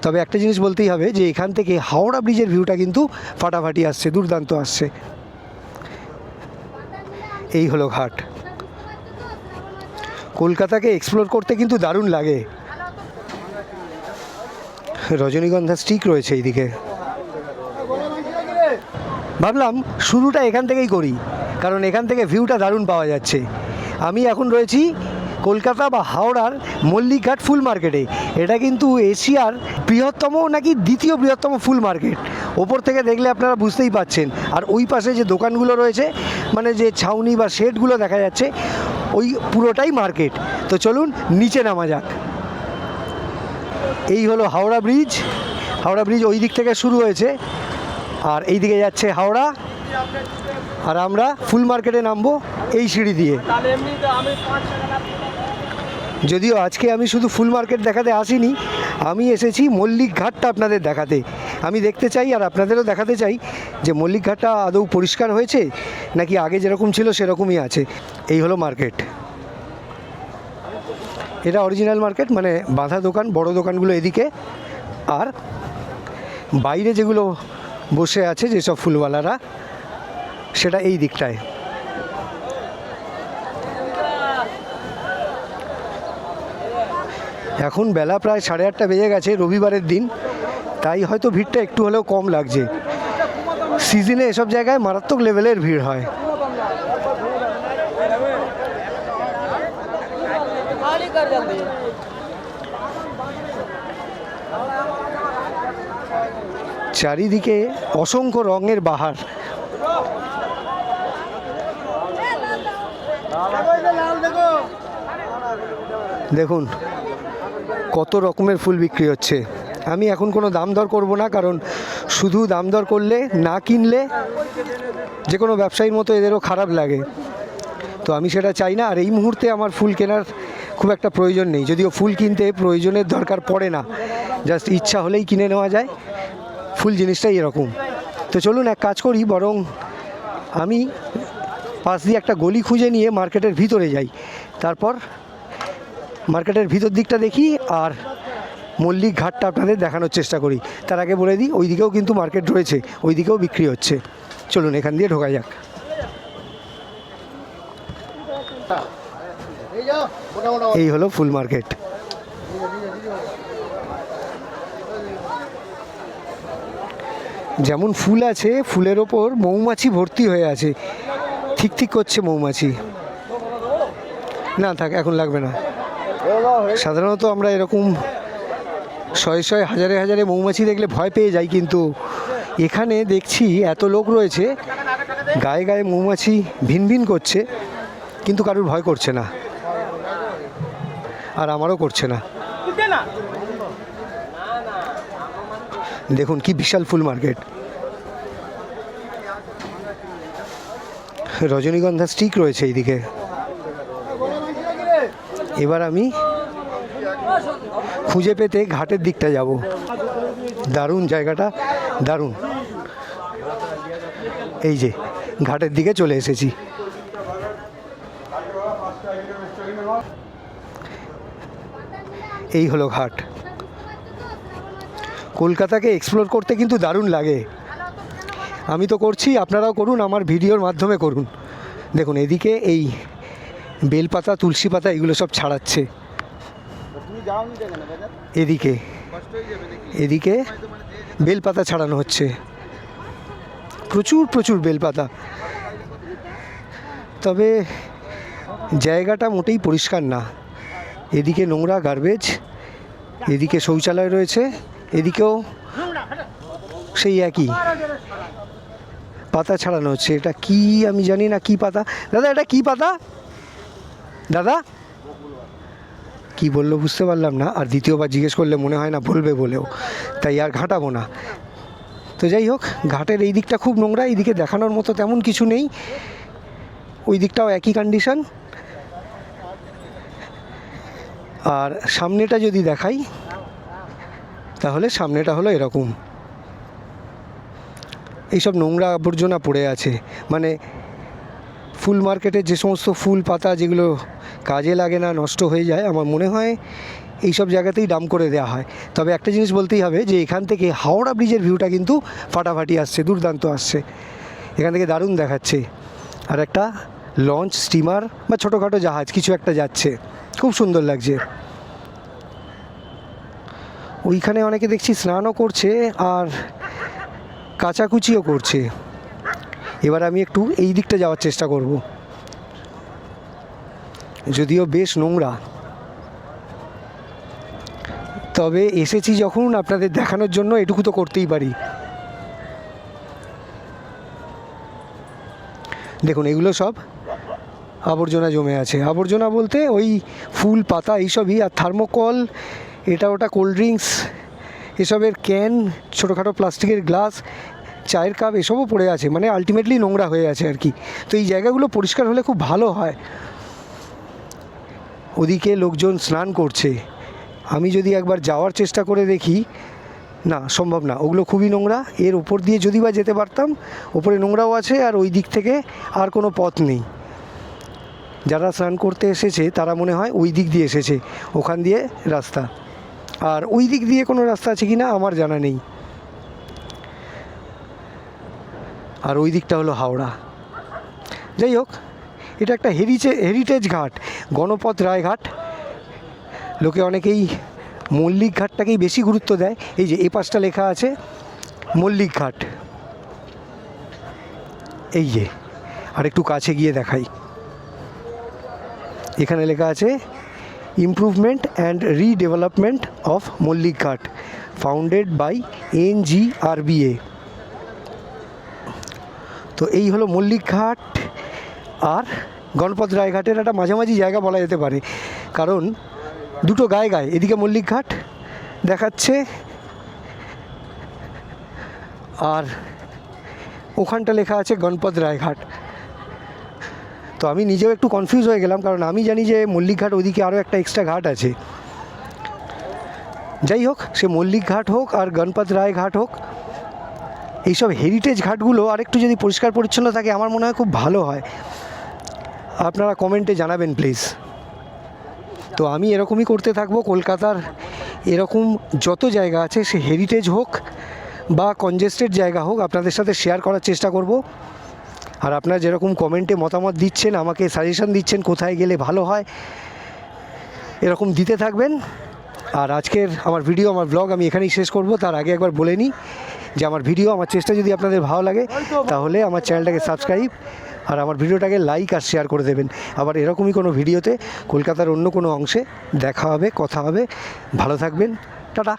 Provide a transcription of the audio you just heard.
তবে একটা জিনিস বলতেই হবে যে এখান থেকে হাওড়া ব্রিজের ভিউটা কিন্তু ফাটাফাটি আসছে, দুর্দান্ত আসছে। এই হলো ঘাট। কলকাতাকে এক্সপ্লোর করতে কিন্তু দারুণ লাগে। রজনীগন্ধা স্টিক রয়েছে এইদিকে। ভাবলাম শুরুটা এখান থেকেই করি, কারণ এখান থেকে ভিউটা দারুণ পাওয়া যাচ্ছে। আমি এখন রয়েছি কলকাতা বা হাওড়ার মল্লিকঘাট ফুল মার্কেটে। এটা কিন্তু এশিয়ার বৃহত্তম নাকি দ্বিতীয় বৃহত্তম ফুল মার্কেট। ওপর থেকে দেখলে আপনারা বুঝতেই পাচ্ছেন। আর ওই পাশে যে দোকানগুলো রয়েছে, মানে যে ছাউনি বা শেডগুলো দেখা যাচ্ছে, ওই পুরোটাই মার্কেট। তো চলুন নিচে নামা যাক। এই হলো হাওড়া ব্রিজ। হাওড়া ব্রিজ ওই দিক থেকে শুরু হয়েছে, আর এই দিকে যাচ্ছে হাওড়া। আর আমরা ফুল মার্কেটে নামবো এই সিঁড়ি দিয়ে। যদিও আজকে আমি শুধু ফুল মার্কেট দেখাতে আসিনি, আমি এসেছি মল্লিকঘাটটা আপনাদের দেখাতে। আমি দেখতে চাই আর আপনাদেরও দেখাতে চাই যে মল্লিকঘাটটা আদৌ পরিষ্কার হয়েছে নাকি আগে যেরকম ছিল সেরকমই আছে। এই হলো মার্কেট। এটা অরিজিনাল মার্কেট, মানে বাঁধা দোকান, বড় দোকানগুলো এদিকে, আর বাইরে যেগুলো বসে আছে যেসব ফুলওয়ালারা, সেটা এই দিকটায়। এখন বেলা প্রায় 8:30 বেজে গেছে, রবিবারের দিন, তাই হয়তো ভিড়টা একটু হলেও কম লাগছে। সিজনে এসব জায়গায় মারাত্মক লেভেলের ভিড় হয়। চারিদিকে অসংখ্য রঙের বাহার। দেখুন কত রকমের ফুল বিক্রি হচ্ছে। আমি এখন কোনো দাম দর করব না, কারণ শুধু দাম দর করলে, না কিনলে যে কোনো ব্যবসায়ীর মতো এদেরও খারাপ লাগে। তো আমি সেটা চাই না। আর এই মুহূর্তে আমার ফুল কেনার খুব একটা প্রয়োজন নেই, যদিও ফুল কিনতে প্রয়োজনের দরকার পড়ে না, জাস্ট ইচ্ছা হলেই কিনে নেওয়া যায়। ফুল জিনিসটাই এরকম। তো চলুন এক কাজ করি, বরং আমি পাশ দিয়ে একটা গলি খুঁজে নিয়ে মার্কেটের ভিতরে যাই, তারপর মার্কেটের ভিতর দিকটা দেখি আর মল্লিকঘাটটা আপনাদের দেখানোর চেষ্টা করি। তার আগে বলে দিই, ওই দিকেও কিন্তু মার্কেট রয়েছে, ওই দিকেও বিক্রি হচ্ছে। চলুন এখান দিয়ে ঢোকা যাক। এই হলো ফুল মার্কেট। যেমন ফুল আছে, ফুলের ওপর মৌমাছি ভর্তি হয়ে আছে, ঠিক ঠিক করছে মৌমাছি। না থাক, এখন লাগবে না। সাধারণত আমরা এরকম শয়ে শয়ে হাজারে হাজারে মৌমাছি দেখলে ভয় পেয়ে যাই, কিন্তু এখানে দেখছি এত লোক রয়েছে, গায়ে গায়ে মৌমাছি ভিনভিন করছে, কিন্তু কারুর ভয় করছে না, আর আমারও করছে না। দেখুন কি বিশাল ফুল মার্কেট। রজনীগন্ধা স্টিক রয়েছে এইদিকে। এবার আমি খুঁজে পেতে ঘাটের দিকটা যাব। দারুণ জায়গাটা, দারুণ। এই যে ঘাটের দিকে চলে এসেছি। এই হলো ঘাট। কলকাতাকে এক্সপ্লোর করতে কিন্তু দারুণ লাগে। আমি তো করছি, আপনারাও করুন, আমার ভিডিওর মাধ্যমে করুন। দেখুন এদিকে এই বেলপাতা, তুলসী পাতা, এগুলো সব ছাড়াচ্ছে। এদিকে এদিকে বেলপাতা ছাড়ানো হচ্ছে, প্রচুর প্রচুর বেলপাতা। তবে জায়গাটা মোটেই পরিষ্কার না। এদিকে নোংরা, গার্বেজ, এদিকে শৌচালয় রয়েছে, এদিকেও সেই একই পাতা ছাড়ানো হচ্ছে। এটা কি আমি জানি না, কি পাতা। দাদা এটা কি পাতা? দাদা কি বললো বুঝতে পারলাম না, আর দ্বিতীয়বার জিজ্ঞেস করলে মনে হয় না বলবে বলেও, তাই আর ঘাঁটাবো না। তো যাই হোক, ঘাটের এই দিকটা খুব নোংরা, এই দিকে দেখানোর মতো তেমন কিছু নেই, ওই দিকটাও একই কন্ডিশন। আর সামনেটা যদি দেখাই, তাহলে সামনেটা হলো এরকম। এইসব নোংরা আবর্জনা পড়ে আছে, মানে ফুল মার্কেটে যে সমস্ত ফুল পাতা যেগুলো কাজে লাগে না, নষ্ট হয়ে যায়, আমার মনে হয় এই সব জায়গাতেই ডাম করে দেওয়া হয়। তবে একটা জিনিস বলতেই হবে যে এখান থেকে হাওড়া ব্রিজের ভিউটা কিন্তু ফাটাফাটি আসছে, দুর্দান্ত আসছে, এখান থেকে দারুণ দেখাচ্ছে। আর একটা লঞ্চ, স্টিমার বা ছোটোখাটো জাহাজ কিছু একটা যাচ্ছে, খুব সুন্দর লাগছে। ওইখানে অনেকে দেখছি স্নানও করছে আর কাচাকুচিও করছে। এবার আমি একটু এই দিকটা যাওয়ার চেষ্টা করব, যদিও বেশ নোংরা, তবে এসেছি যখন আপনাদের দেখানোর জন্য এটুকু তো করতেই পারি। দেখুন এগুলো সব আবর্জনা জমে আছে, আবর্জনা বলতে ওই ফুল পাতা এইসবই, আর থার্মোকল, এটা ওটা কোল্ড ড্রিঙ্কস, এসবের ক্যান, ছোটোখাটো প্লাস্টিকের গ্লাস, চায়ের কাপ, এসবও পড়ে আছে, মানে আলটিমেটলি নোংরা হয়ে আছে আর কি। তো এই জায়গাগুলো পরিষ্কার হলে খুব ভালো হয়। ওদিকে লোকজন স্নান করছে, আমি যদি একবার যাওয়ার চেষ্টা করে দেখি, না সম্ভব না, ওগুলো খুবই নোংরা। এর ওপর দিয়ে যদি বা যেতে পারতাম, ওপরে নোংরাও আছে আর ওই দিক থেকে আর কোনো পথ নেই। যারা স্নান করতে এসেছে তারা মনে হয় ওই দিক দিয়ে এসেছে, ওখান দিয়ে রাস্তা, আর ওই দিক দিয়ে কোনো রাস্তা আছে কি না আমার জানা নেই। আর ওই দিকটা হলো হাওড়া। যাই হোক, এটা একটা হেরিটেজ ঘাট, গণপত রায় ঘাট। লোকে অনেকেই মল্লিক ঘাটটাকেই বেশি গুরুত্ব দেয়। এই যে এ পাশটা লেখা আছে মল্লিক ঘাট, এই যে, আর একটু কাছে গিয়ে দেখাই, এখানে লেখা আছে improvement and redevelopment of Mallick Ghat, founded by NGRBA। তো এই হলো মল্লিক ঘাট আর গণপত রায় ঘাটের একটা মাঝামাঝি জায়গা বলা যেতে পারে, কারণ দুটো গায়ে গায়ে, এদিকে মল্লিক ঘাট দেখাচ্ছে আর ওখানটা লেখা আছে গণপত রায় ঘাট। তো আমি নিজেও একটু কনফিউজ হয়ে গেলাম, কারণ আমি জানি যে মল্লিক ঘাট ওদিকে আরও একটা এক্সট্রা ঘাট আছে। যাই হোক, সে মল্লিক ঘাট হোক আর গণপত রায় ঘাট হোক, এইসব হেরিটেজ ঘাটগুলো আরেকটু যদি পরিষ্কার পরিচ্ছন্ন থাকে আমার মনে হয় খুব ভালো হয়। আপনারা কমেন্টে জানাবেন প্লিজ। তো আমি এরকমই করতে থাকবো, কলকাতার এরকম যত জায়গা আছে, সে হেরিটেজ হোক বা কনজেস্টেড জায়গা হোক, আপনাদের সাথে শেয়ার করার চেষ্টা করব। আর আপনারা যেরকম কমেন্টে মতামত দিচ্ছেন, আমাকে সাজেশন দিচ্ছেন কোথায় গেলে ভালো হয়, এরকম দিতে থাকবেন। আর আজকের আমার ভিডিও, আমার ব্লগ আমি এখানেই শেষ করব। তার আগে একবার বলে নিই যে আমার ভিডিও, আমার চেষ্টা যদি আপনাদের ভালো লাগে তাহলে আমার চ্যানেলটাকে সাবস্ক্রাইব আর আমার ভিডিওটাকে লাইক আর শেয়ার করে দেবেন। আবার এরকমই কোনো ভিডিওতে কলকাতার অন্য কোনো অংশে দেখা হবে, কথা হবে। ভালো থাকবেন, টাটা।